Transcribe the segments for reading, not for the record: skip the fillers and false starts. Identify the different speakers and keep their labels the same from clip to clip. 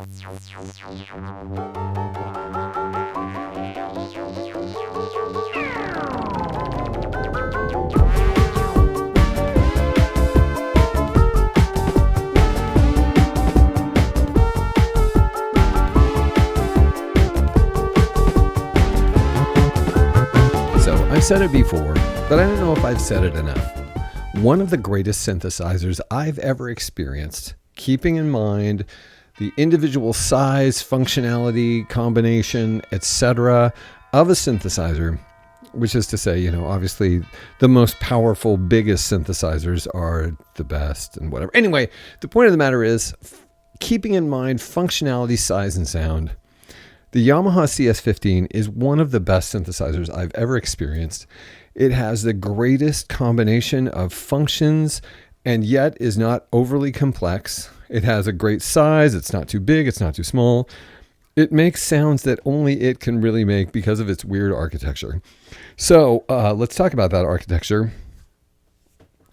Speaker 1: I've said it before, but I don't know if I've said it enough. One of the greatest synthesizers I've ever experienced, keeping in mind the individual size, functionality, combination, etc. of a synthesizer, which is to say, obviously the most powerful, biggest synthesizers are the best and whatever. Anyway, the point of the matter is keeping in mind functionality, size, and sound. The Yamaha CS-15 is one of the best synthesizers I've ever experienced. It has the greatest combination of functions and yet is not overly complex. It has a great size. It's not too big. It's not too small. It makes sounds that only it can really make because of its weird architecture. So let's talk about that architecture.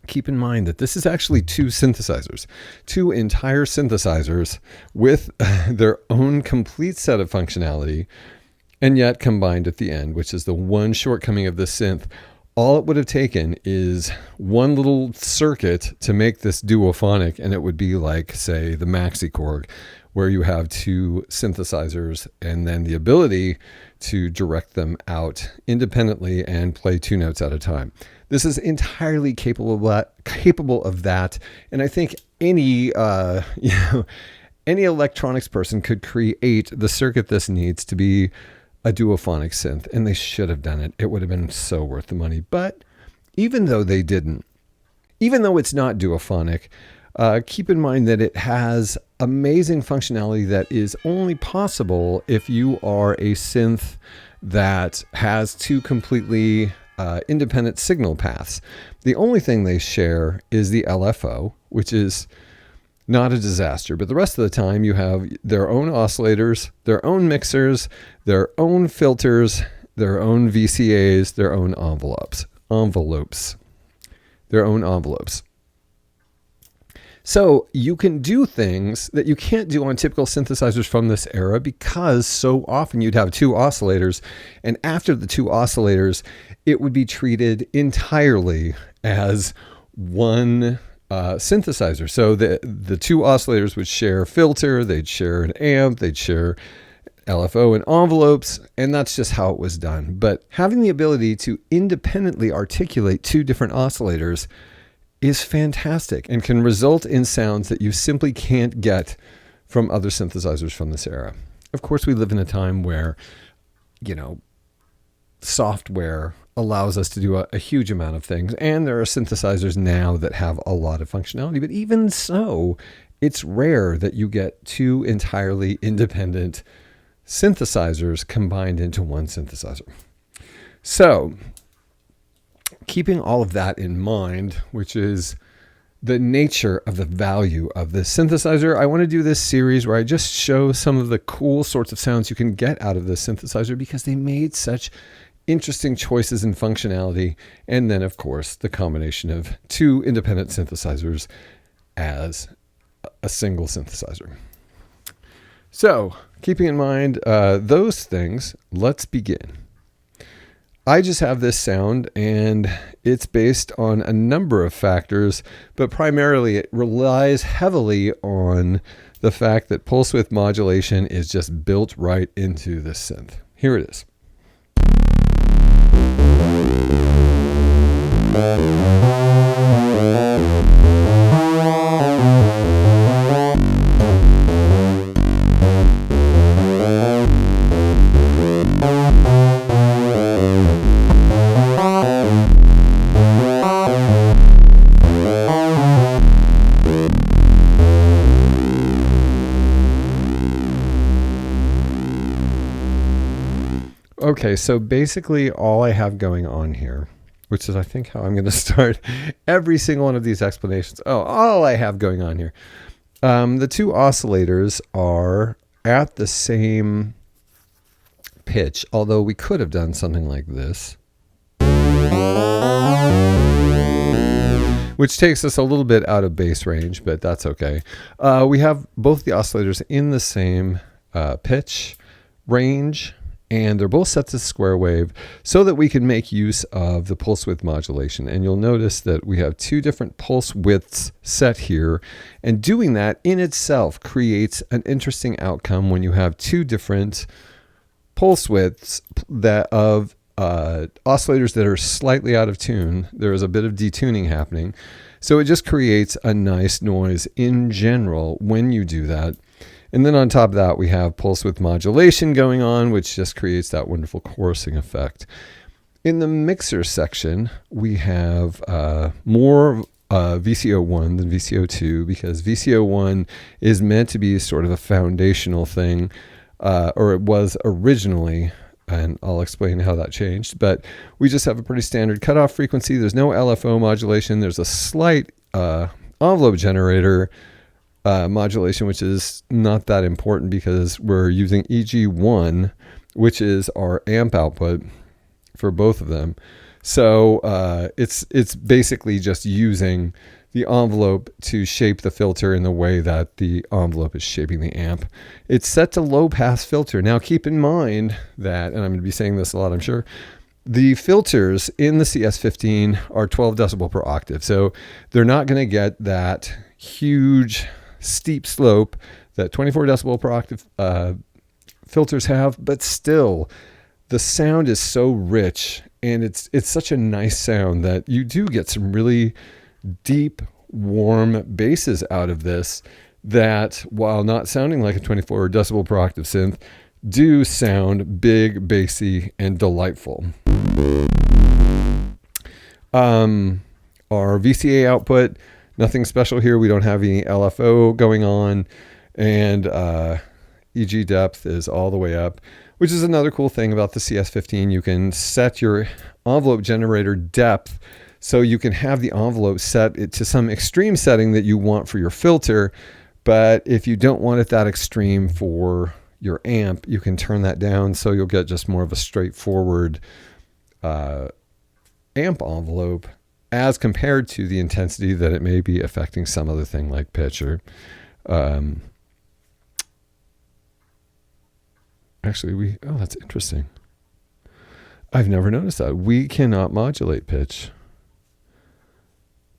Speaker 1: Keep in mind that this is actually two synthesizers, two entire synthesizers with their own complete set of functionality, and yet combined at the end, which is the one shortcoming of this synth. All it would have taken is one little circuit to make this duophonic, and it would be like, say, the Maxi Korg, where you have two synthesizers and then the ability to direct them out independently and play two notes at a time. This is entirely capable of that, and I think any electronics person could create the circuit this needs to be a duophonic synth, and they should have done it. It would have been so worth the money. But even though they didn't, even though it's not duophonic, keep in mind that it has amazing functionality that is only possible if you are a synth that has two completely independent signal paths. The only thing they share is the LFO, which is not a disaster, but the rest of the time you have their own oscillators, their own mixers, their own filters, their own VCAs, their own envelopes, their own envelopes. So you can do things that you can't do on typical synthesizers from this era, because so often you'd have two oscillators, and after the two oscillators, it would be treated entirely as one synthesizer. So the two oscillators would share a filter, they'd share an amp, they'd share LFO and envelopes, and that's just how it was done. But having the ability to independently articulate two different oscillators is fantastic and can result in sounds that you simply can't get from other synthesizers from this era. Of course, we live in a time where, software allows us to do a huge amount of things, and there are synthesizers now that have a lot of functionality, but even so, it's rare that you get two entirely independent synthesizers combined into one synthesizer. So, keeping all of that in mind, which is the nature of the value of this synthesizer, I want to do this series where I just show some of the cool sorts of sounds you can get out of this synthesizer because they made such interesting choices in functionality. And then, of course, the combination of two independent synthesizers as a single synthesizer. So, keeping in mind those things, let's begin. I just have this sound, and it's based on a number of factors, but primarily it relies heavily on the fact that pulse width modulation is just built right into this synth. Here it is. Okay, so basically all I have going on here, which is I think how I'm going to start every single one of these explanations. All I have going on here. The two oscillators are at the same pitch, although we could have done something like this. which takes us a little bit out of bass range, but that's okay. We have both the oscillators in the same pitch range, and they're both set to square wave so that we can make use of the pulse width modulation. And you'll notice that we have two different pulse widths set here, and doing that in itself creates an interesting outcome when you have two different pulse widths that of oscillators that are slightly out of tune. There is a bit of detuning happening. So it just creates a nice noise in general when you do that. And then on top of that, we have pulse width modulation going on, which just creates that wonderful chorusing effect. In the mixer section, we have more VCO1 than VCO2, because VCO1 is meant to be sort of a foundational thing, or it was originally, and I'll explain how that changed. But we just have a pretty standard cutoff frequency. There's no LFO modulation. There's a slight envelope generator modulation, which is not that important because we're using EG1, which is our amp output for both of them. So it's basically just using the envelope to shape the filter in the way that the envelope is shaping the amp. It's set to low pass filter. Now keep in mind that, and I'm going to be saying this a lot, I'm sure, the filters in the CS-15 are 12 decibel per octave. So they're not going to get that huge steep slope that 24 decibel per octave filters have, but still the sound is so rich, and it's such a nice sound that you do get some really deep, warm basses out of this that, while not sounding like a 24 decibel per octave synth, do sound big, bassy, and delightful. Our VCA output, nothing special here. We don't have any LFO going on, and EG depth is all the way up, which is another cool thing about the CS-15. You can set your envelope generator depth so you can have the envelope set it to some extreme setting that you want for your filter. But if you don't want it that extreme for your amp, you can turn that down so you'll get just more of a straightforward amp envelope, as compared to the intensity that it may be affecting some other thing like pitch or actually that's interesting. I've never noticed that. We cannot modulate pitch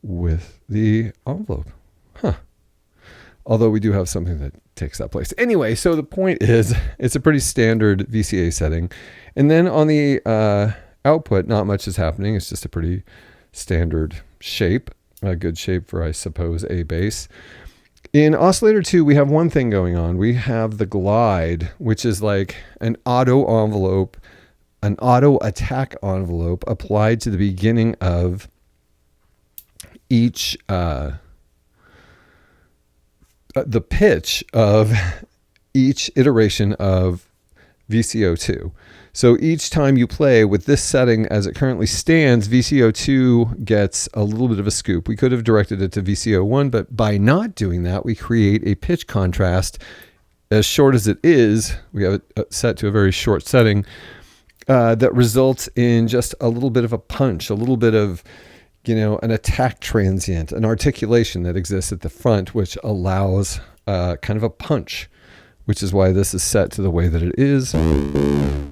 Speaker 1: with the envelope. Although we do have something that takes that place. Anyway, so the point is, it's a pretty standard VCA setting. And then on the output, not much is happening. It's just a pretty standard shape, a good shape for, I suppose, a bass. In oscillator 2, we have one thing going on. We have the glide, which is like an auto envelope, an auto attack envelope applied to the beginning of each, the pitch of each iteration of VCO2. So each time you play with this setting as it currently stands, VCO2 gets a little bit of a scoop. We could have directed it to VCO1, but by not doing that, we create a pitch contrast. As short as it is, we have it set to a very short setting that results in just a little bit of a punch, a little bit of, an attack transient, an articulation that exists at the front, which allows kind of a punch, which is why this is set to the way that it is.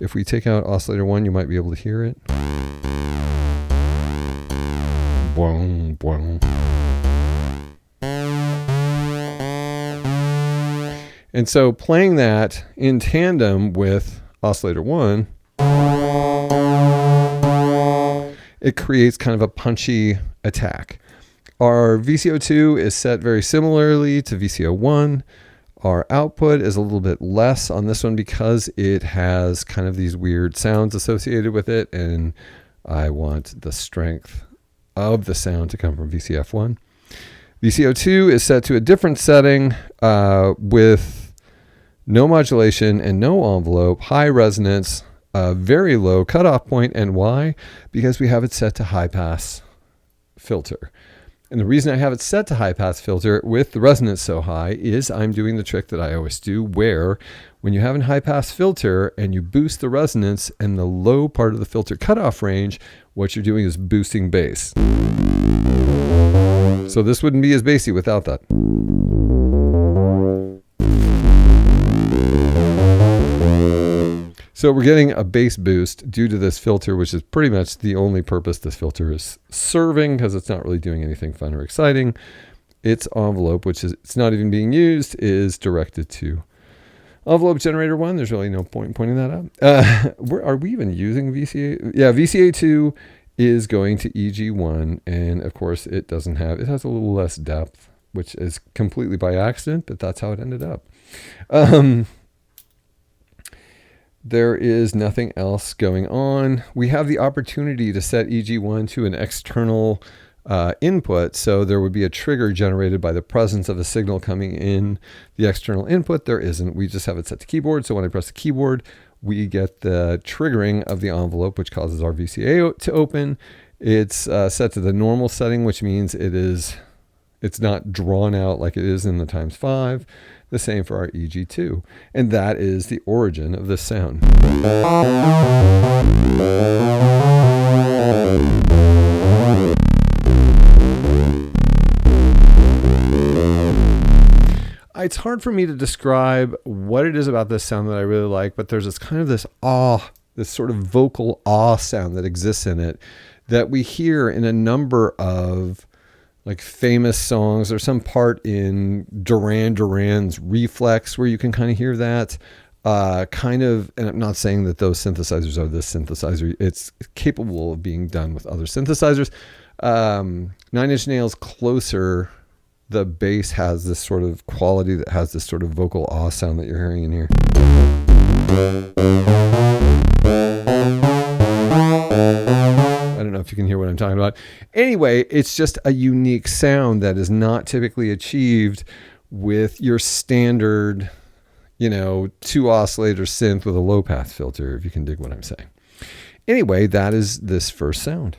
Speaker 1: If we take out oscillator 1, you might be able to hear it. Boing, boing. And so playing that in tandem with oscillator 1, it creates kind of a punchy attack. Our VCO2 is set very similarly to VCO1. Our output is a little bit less on this one because it has kind of these weird sounds associated with it, and I want the strength of the sound to come from VCF1. VCO2 is set to a different setting with no modulation and no envelope, high resonance, very low cutoff point. And why? Because we have it set to high pass filter. And the reason I have it set to high pass filter with the resonance so high is I'm doing the trick that I always do, where when you have a high pass filter and you boost the resonance and the low part of the filter cutoff range, what you're doing is boosting bass. So this wouldn't be as bassy without that. So we're getting a bass boost due to this filter, which is pretty much the only purpose this filter is serving, because it's not really doing anything fun or exciting. Its envelope, which is it's not even being used, is directed to envelope generator 1. There's really no point in pointing that out. Are we even using VCA? Yeah, VCA 2 is going to EG1, and of course it has a little less depth, which is completely by accident, but that's how it ended up. There is nothing else going on. We have the opportunity to set EG1 to an external input, so there would be a trigger generated by the presence of a signal coming in the external input. There isn't. We just have it set to keyboard, so when I press the keyboard, we get the triggering of the envelope, which causes our VCA to open. It's set to the normal setting, which means it's not drawn out like it is in the ×5. The same for our EG2. And that is the origin of this sound. It's hard for me to describe what it is about this sound that I really like, but there's this kind of this sort of vocal sound that exists in it that we hear in a number of like famous songs. There's some part in Duran Duran's Reflex where you can kind of hear that and I'm not saying that those synthesizers are this synthesizer. It's capable of being done with other synthesizers. 9 Inch Nails Closer, the bass has this sort of quality that has this sort of vocal sound that you're hearing in here. I don't know if you can hear what I'm talking about. Anyway, it's just a unique sound that is not typically achieved with your standard, 2 oscillator synth with a low pass filter, if you can dig what I'm saying. Anyway, that is this first sound.